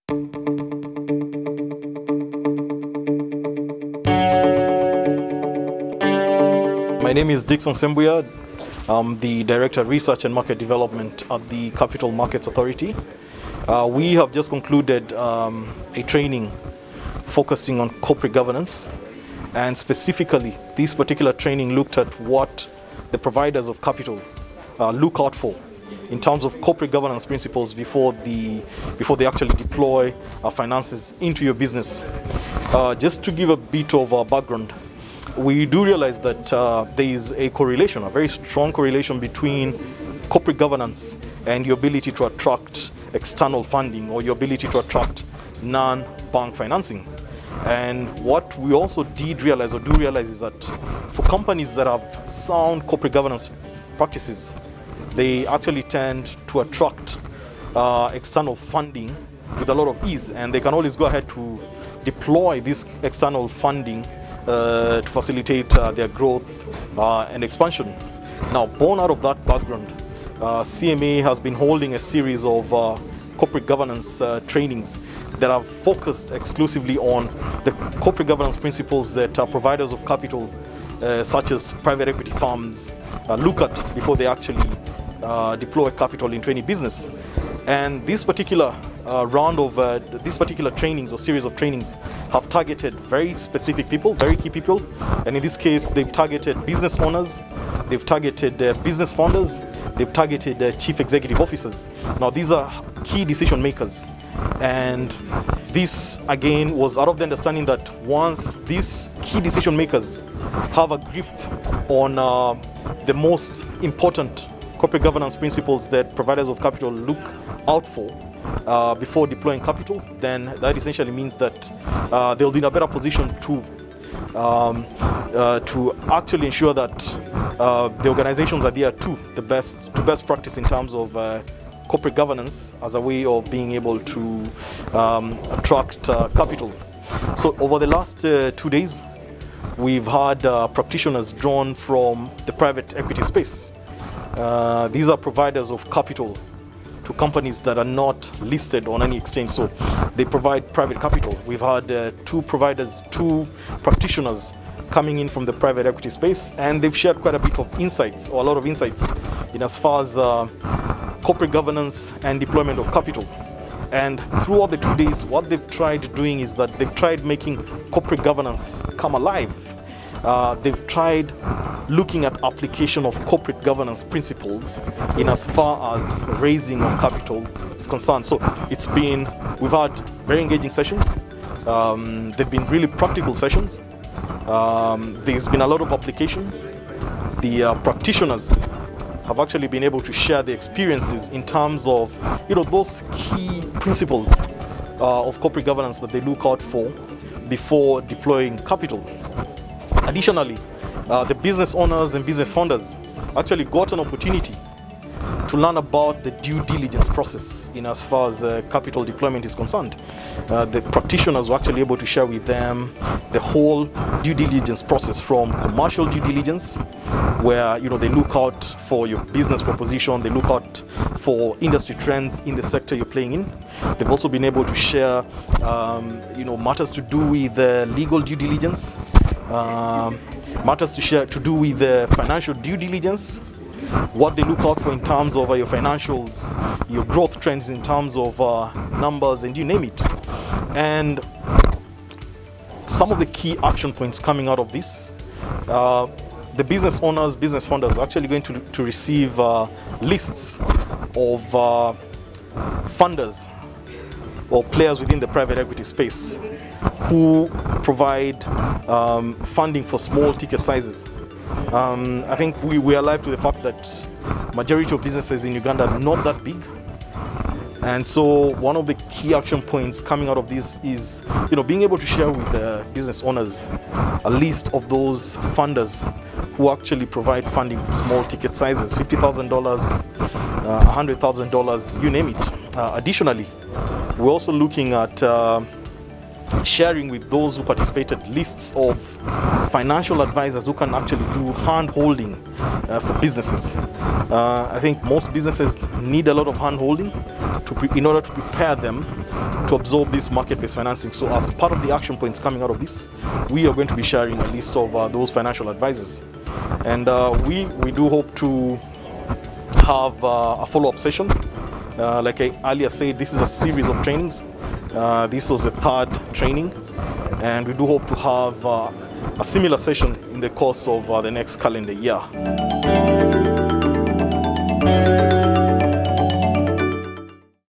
My name is Dixon Sembuya. I'm the Director of Research and Market Development at the Capital Markets Authority. We have just concluded a training focusing on corporate governance, and specifically this particular training looked at what the providers of capital look out for in terms of corporate governance principles before they actually deploy finances into your business. Just to give a bit of background, we do realize that there is a correlation, a very strong correlation between corporate governance and your ability to attract external funding or your ability to attract non-bank financing. And what we also did realize or do realize is that for companies that have sound corporate governance practices, they actually tend to attract external funding with a lot of ease, and they can always go ahead to deploy this external funding to facilitate their growth and expansion. Now, born out of that background, CMA has been holding a series of corporate governance trainings that are focused exclusively on the corporate governance principles that providers of capital, such as private equity firms, look at before they actually deploy capital into any business. And this particular round of these particular trainings or series of trainings have targeted very specific people, very key people. And in this case, they've targeted business owners, they've targeted business founders, they've targeted chief executive officers. Now, these are key decision makers. And this, again, was out of the understanding that once these key decision makers have a grip on the most important corporate governance principles that providers of capital look out for before deploying capital, then that essentially means that they'll be in a better position to actually ensure that the organizations adhere to best practice in terms of corporate governance as a way of being able to attract capital. So over the last 2 days, we've had practitioners drawn from the private equity space. These are providers of capital to companies that are not listed on any exchange, so they provide private capital. We've had two practitioners coming in from the private equity space, and they've shared quite a bit of insights, or a lot of insights, in as far as corporate governance and deployment of capital. And throughout the 2 days, what they've tried doing is that they've tried making corporate governance come alive. They've tried looking at application of corporate governance principles in as far as raising of capital is concerned. So we've had very engaging sessions. They've been really practical sessions. There's been a lot of application. The practitioners have actually been able to share their experiences in terms of, those key principles of corporate governance that they look out for before deploying capital. Additionally, the business owners and business founders actually got an opportunity to learn about the due diligence process in as far as capital deployment is concerned. The practitioners were actually able to share with them the whole due diligence process, from commercial due diligence, where they look out for your business proposition, they look out for industry trends in the sector you're playing in. They've also been able to share matters to do with legal due diligence, matters to do with the financial due diligence, what they look out for in terms of your financials, your growth trends in terms of numbers, and you name it. And some of the key action points coming out of this, the business owners, business founders are actually going to receive lists of funders or players within the private equity space who provide funding for small ticket sizes. I think we are alive to the fact that majority of businesses in Uganda are not that big. And so one of the key action points coming out of this is, being able to share with the business owners a list of those funders who actually provide funding for small ticket sizes, $50,000, $100,000, you name it. Additionally, we're also looking at sharing with those who participated lists of financial advisors who can actually do hand-holding for businesses. I think most businesses need a lot of hand-holding in order to prepare them to absorb this market-based financing. So as part of the action points coming out of this, we are going to be sharing a list of those financial advisors. And we do hope to have a follow-up session. Like I earlier said, this is a series of trainings. This was the third training, and we do hope to have a similar session in the course of the next calendar year.